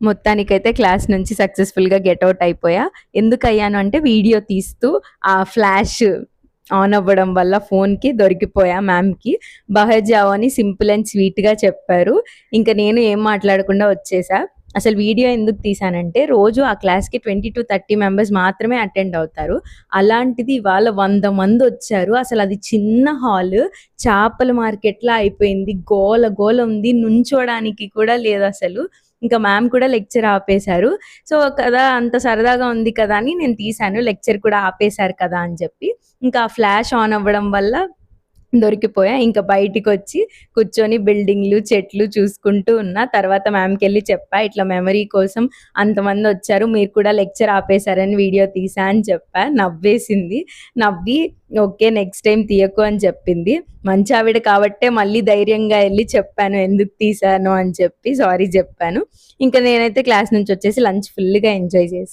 మొత్తానికైతే క్లాస్ నుంచి సక్సెస్‌ఫుల్‌గా గెట్ ఔట్ అయిపోయా. ఎందుకయ్యాను అంటే వీడియో తీస్తూ ఆ ఫ్లాష్ ఆన్ అవ్వడం వల్ల ఫోన్‌కి దొరికిపోయా మ్యామ్‌కి. 'బహర్ జావ్' అని సింపుల్ అండ్ స్వీట్‌గా చెప్పారు. ఇంక నేను ఏం మాట్లాడకుండా వచ్చేసా. అసలు వీడియో ఎందుకు తీశానంటే రోజు ఆ క్లాస్‌కి 20-30 మెంబర్స్ మాత్రమే అటెండ్ అవుతారు. అలాంటిది ఇవాళ 100 మందొచ్చారు. అసలది చిన్న హాలు. చేపల మార్కెట్‌లా అయిపోయింది. గోల గోల ఉంది. నుంచోడానికి కూడా లేదసలు. ఇంకా మ్యామ్ కూడా లెక్చర్ ఆపేశారు. సో, కదా అంత సరదాగా ఉంది కదా అని నేను తీశాను. లెక్చర్ కూడా ఆపేశారు కదా అని చెప్పి. ఇంకా ఫ్లాష్ ఆన్ అవ్వడం వల్ల దొరికిపోయా. ఇంక బయటికొచ్చి కూర్చొని బిల్డింగ్‌లు, చెట్లు చూసుకుంటూ ఉన్నా. తర్వాత మ్యామ్‌కెళ్ళి చెప్పా. ఇట్లా మెమరీ కోసం అంతమందొచ్చారు. మీరు కూడా లెక్చర్ ఆపేశారని వీడియో తీశా అని చెప్పా. నవ్వేసింది. నవ్వి ఓకే. నెక్స్ట్ టైమ్ తీయకు అని చెప్పింది. మంచావిడ కాబట్టే మళ్ళీ ధైర్యంగా ఎళ్లి చెప్పాను. ఎందుకు తీశాను అని చెప్పి సారీ జెప్పాను. ఇంక నేనైతే క్లాస్ నుంచొచ్చేసి లంచ్ ఫుల్‌గా ఎంజాయ్ చేశా.